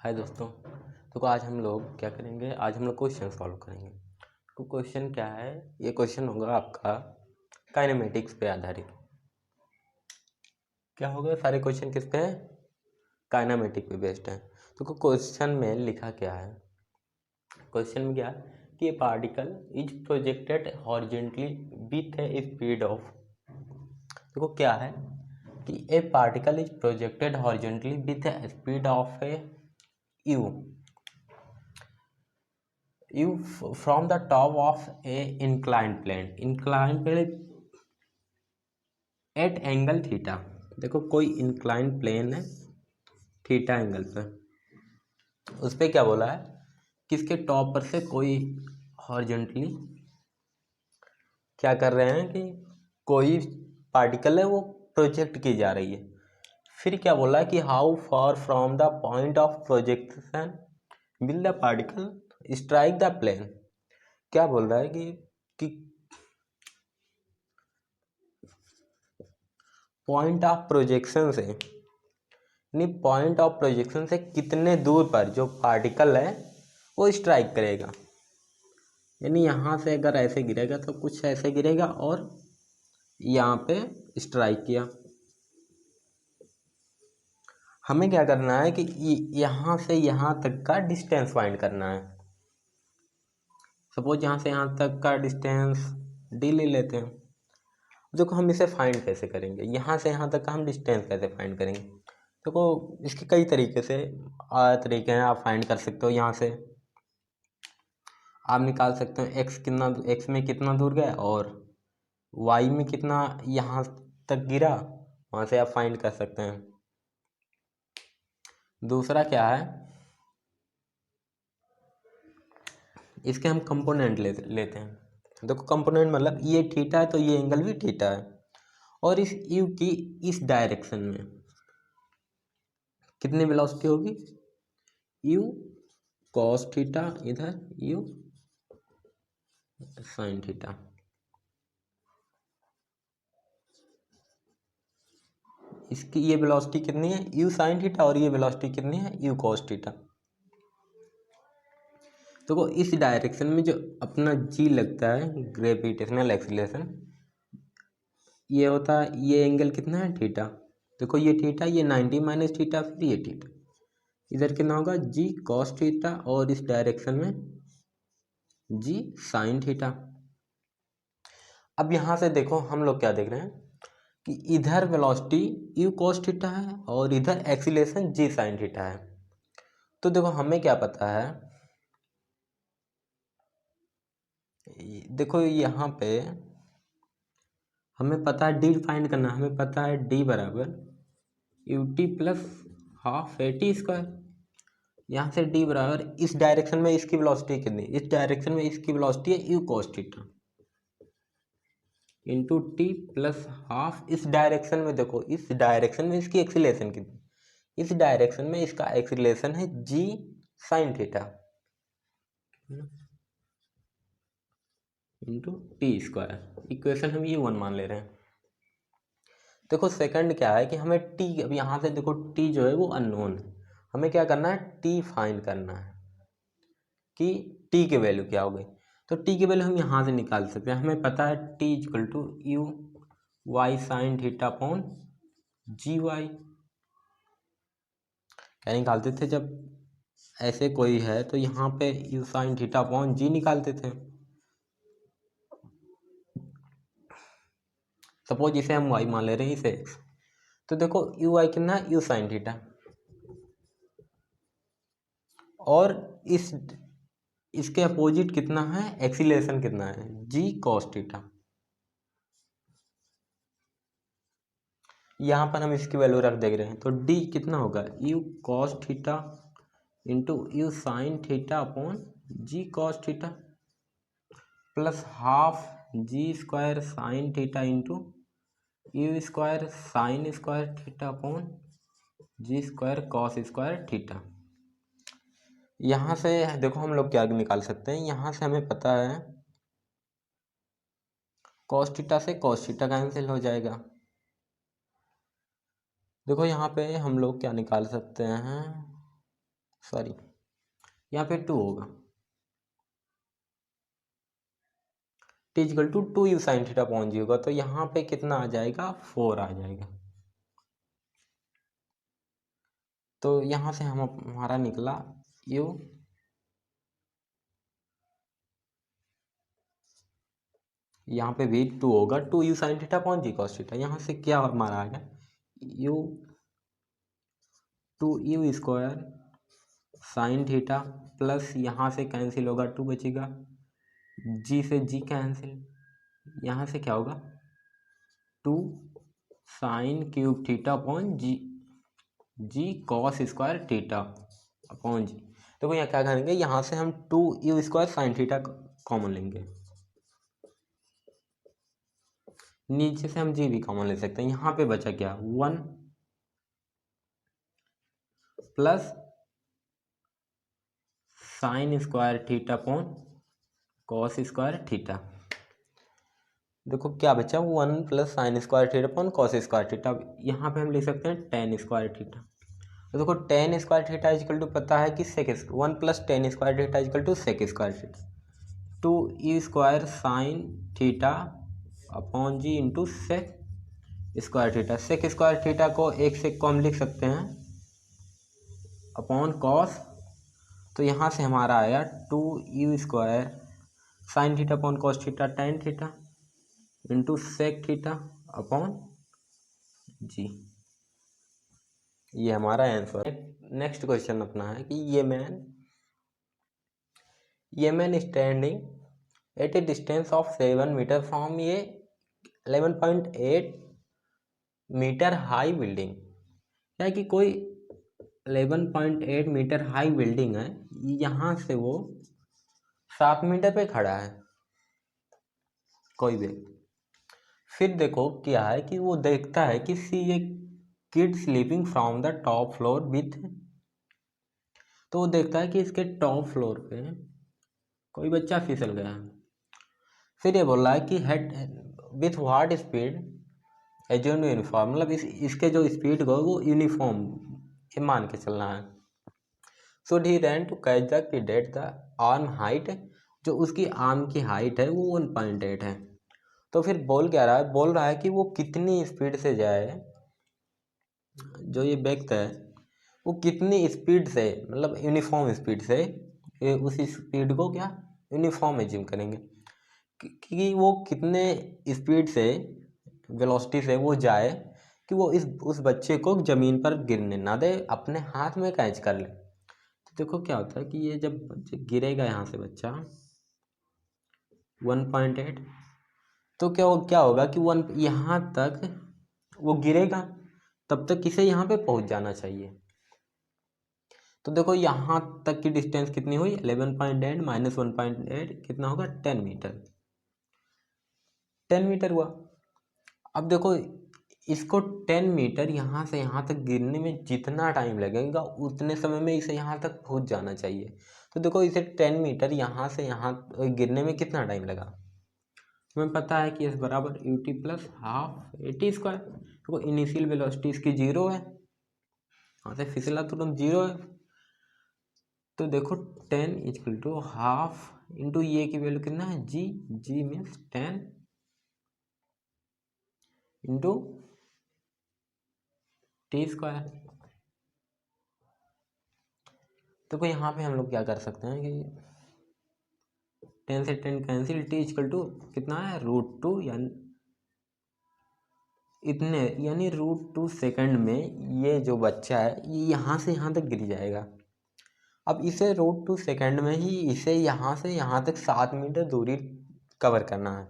हाय दोस्तों। तो आज हम लोग क्या करेंगे, आज हम लोग क्वेश्चन सॉल्व करेंगे। तो क्वेश्चन क्या है, ये क्वेश्चन होगा आपका काइनेमेटिक्स पे आधारित। क्या होगा, सारे क्वेश्चन किस पे है, काइनेमेटिक पे बेस्ड है। तो क्वेश्चन में लिखा क्या है, क्वेश्चन में क्या है कि ए particle is projected horizontally with A speed of, देखो क्या है कि ए particle is projected horizontally with A speed of A u from the top of a inclined plane at angle theta. देखो कोई इंक्लाइंड प्लेन है थीटा एंगल पर, उस पर क्या बोला है कि इसके टॉप पर से कोई हॉरिजॉन्टली क्या कर रहे हैं कि कोई पार्टिकल है वो प्रोजेक्ट की जा रही है। फिर क्या बोला है कि how far from the point of projection will the particle strike the plane. क्या बोल रहा है कि पॉइंट ऑफ प्रोजेक्शन से, यानी पॉइंट ऑफ प्रोजेक्शन से कितने दूर पर जो पार्टिकल है वो स्ट्राइक करेगा। यानी यहाँ से अगर ऐसे गिरेगा तो कुछ ऐसे गिरेगा और यहाँ पे स्ट्राइक किया। हमें क्या करना है कि यहाँ से यहाँ तक का डिस्टेंस फाइंड करना है। सपोज यहाँ से यहाँ तक का डिस्टेंस डी ले लेते हैं। देखो हम इसे फाइंड कैसे करेंगे, यहाँ से यहाँ तक का हम डिस्टेंस कैसे फाइंड करेंगे। देखो इसके कई तरीके से तरीके हैं, आप फाइंड कर सकते हो। यहाँ से आप निकाल सकते हो एक्स में कितना दूर गया और वाई में कितना यहाँ तक गिरा, वहाँ से आप फाइंड कर सकते हैं। दूसरा क्या है, इसके हम कंपोनेंट लेते हैं। देखो कंपोनेंट मतलब ये थीटा है तो ये एंगल भी थीटा है, और इस यू की इस डायरेक्शन में कितनी वेलोसिटी होगी, यू कॉस थीटा, इधर यू साइन थीटा। इसकी ये वेलोसिटी कितनी है, यू साइन थीटा, और ये वेलोसिटी कितनी है, यू कॉस थीटा। तो इस डायरेक्शन में जो अपना जी लगता है ग्रेविटेशनल एक्सीलरेशन, ये होता है, ये एंगल कितना है थीटा। देखो ये थीटा, ये 90 माइनस थीटा, फिर ये थीटा, इधर कितना होगा जी कॉस थीटा, और इस डायरेक्शन में जी साइन थीटा। अब यहाँ से देखो हम लोग क्या देख रहे हैं कि इधर वेलोसिटी यू कॉस थीटा है और इधर एक्सीलरेशन जी साइन थीटा है। तो देखो हमें क्या पता है, देखो यहाँ पे हमें पता है डी फाइंड करना, हमें पता है डी बराबर U T plus half A T square. यहाँ से डी बराबर इस डायरेक्शन में इसकी वेलोसिटी कितनी, इस डायरेक्शन में इसकी वेलोसिटी है you cos theta into T plus half. इस डायरेक्शन में देखो, इस डायरेक्शन में इसकी एक्सीलरेशन कितनी, इस डायरेक्शन में इसका एक्सीलरेशन है g sine theta into t square. Equation हम ये 1 मान ले रहे हैं। देखो सेकंड क्या है कि हमें टी, अब यहाँ से देखो टी जो है वो अननोन है, हमें क्या करना है टी फाइंड करना है कि टी की वैल्यू क्या हो गई। तो टी की वैल्यू हम यहाँ से निकाल सकते हैं। हमें पता है T equal to U Y sine theta upon G Y. क्या निकालते थे, जब ऐसे कोई है तो यहाँ पे यू साइन थीटा अपॉन जी निकालते थे। सपोज इसे हम वाई मान ले रहे हैं, इसे एक्स। तो देखो यू वाई कितना है, यू साइन थीटा, और इसके अपोजिट कितना है, एक्सीलरेशन कितना है, जी कॉस थीटा। यहाँ पर हम इसकी वैल्यू रख दे रहे हैं, तो डी कितना होगा, U cos theta into U sine theta upon G cos theta plus half G square sine theta into U square sine square theta upon G square cos square theta. यहाँ से देखो हम लोग क्या निकाल सकते हैं, यहाँ से हमें पता है कॉस थीटा से कॉस थीटा कैंसिल हो जाएगा। देखो यहाँ पे हम लोग क्या निकाल सकते हैं, सॉरी यहाँ पे 2 होगा, t equal to 2u sine theta upon g होगा, तो यहाँ पे कितना आ जाएगा 4 आ जाएगा। तो यहाँ से हमारा निकला u, यहाँ पे भी 2 होगा, 2u sine theta upon G cos theta. यहाँ से क्या हमारा आ गया u 2u square sine theta plus यहाँ से कैंसिल होगा 2 बचेगा, जी से जी कैंसिल, यहाँ से क्या होगा 2 साइन क्यूब थीटा अपॉन जी, जी कॉस स्क्वायर थीटा अपॉन जी। देखो यहाँ क्या करेंगे, यहाँ से हम 2u square sine theta common लेंगे, नीचे से हम जी भी कॉमन ले सकते हैं। यहाँ पे बचा क्या 1 plus sign square theta upon cos square theta. देखो क्या बचा 1 plus sign square theta upon cos square theta. यहाँ पे हम लिख सकते हैं टेन स्क्वायर थीटा। तो देखो tan square theta equal to पता है कि sec, 1 plus tan square theta equal to sec square theta, 2 square sine theta upon G into sec square theta. Sec square theta को एक सेक को हम लिख सकते हैं अपॉन कॉस, तो यहाँ से हमारा आया 2u square sine theta upon cos theta tan theta into sec theta upon g. ये हमारा आंसर है। नेक्स्ट क्वेश्चन अपना है कि ये man standing at a distance of 7 metre from ये 11.8 मीटर हाई बिल्डिंग। क्या है कि कोई 11.8 मीटर हाई बिल्डिंग है, यहाँ से वो 7 मीटर पे खड़ा है कोई व्यक्ति। फिर देखो क्या है कि वो देखता है कि see a kid sleeping from the top floor with, तो वो देखता है कि इसके टॉप फ्लोर पे कोई बच्चा फिसल गया है। फिर ये बोल रहा है कि head with what speed assume uniform, मतलब इसके जो स्पीड को वो यूनिफॉर्म ये मान के चलना है। Should he run to catch the kid at the arm height, जो उसकी आर्म की हाइट है वो 1.8 है। तो फिर बोल क्या रहा है, बोल रहा है कि वो कितनी स्पीड से जाए, जो ये व्यक्ति है वो कितनी स्पीड से, मतलब यूनिफॉर्म स्पीड से, उसी स्पीड को क्या यूनिफॉर्म एज्यूम करेंगे कि वो कितने स्पीड से वेलोसिटी से वो जाए कि वो उस बच्चे को ज़मीन पर गिरने ना दे, अपने हाथ में कैच कर ले। तो देखो क्या होता है कि ये जब गिरेगा यहाँ से बच्चा 1.8, तो क्या होगा कि 1 यहाँ तक वो गिरेगा, तब तक किसे यहाँ पे पहुँच जाना चाहिए। तो देखो यहाँ तक की डिस्टेंस कितनी हुई 11.8 माइनस 1.8 कितना होगा 10 मीटर, 10 मीटर हुआ। अब देखो इसको 10 मीटर यहाँ से यहाँ तक गिरने में जितना टाइम लगेगा उतने समय में इसे यहाँ तक पहुँच जाना चाहिए। तो देखो इसे 10 मीटर यहाँ से यहाँ गिरने में कितना टाइम लगा, हमें पता है कि इस बराबर U T plus half A T square. देखो इनिशियल वेलोसिटी इसकी 0 है, यहाँ से फिसला तुरंत 0 है। तो देखो 10 इक्वल टू हाफ इंटू ये की वैल्यू कितना है जी, जी मीन्स 10 इंटू टी स्क्वायर। तो यहाँ पे हम लोग क्या कर सकते हैं कि 10 से 10 कैंसिल, टी इक्वल टू कितना है √2, यानी इतने यानी √2 सेकंड में ये जो बच्चा है ये यहाँ से यहाँ तक गिर जाएगा। अब इसे √2 सेकंड में ही इसे यहाँ से यहाँ तक 7 मीटर दूरी कवर करना है।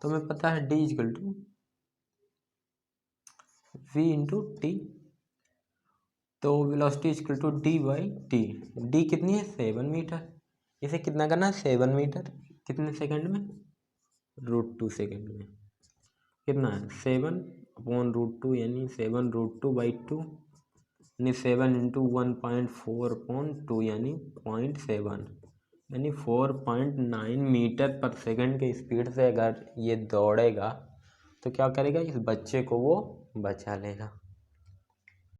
तो हमें पता है d equal to v into t, तो velocity equal to d by t. d कितनी है 7 मीटर, इसे कितना करना है 7 मीटर, कितने सेकंड में √2 सेकंड में। कितना है 7 अपॉन √2 यानी 7√2/2 यानी 7 इंटू 1.4 अपॉन 2 यानी 0.7 यानी 4.9 मीटर पर सेकंड के स्पीड से अगर ये दौड़ेगा तो क्या करेगा, इस बच्चे को वो बचा लेगा।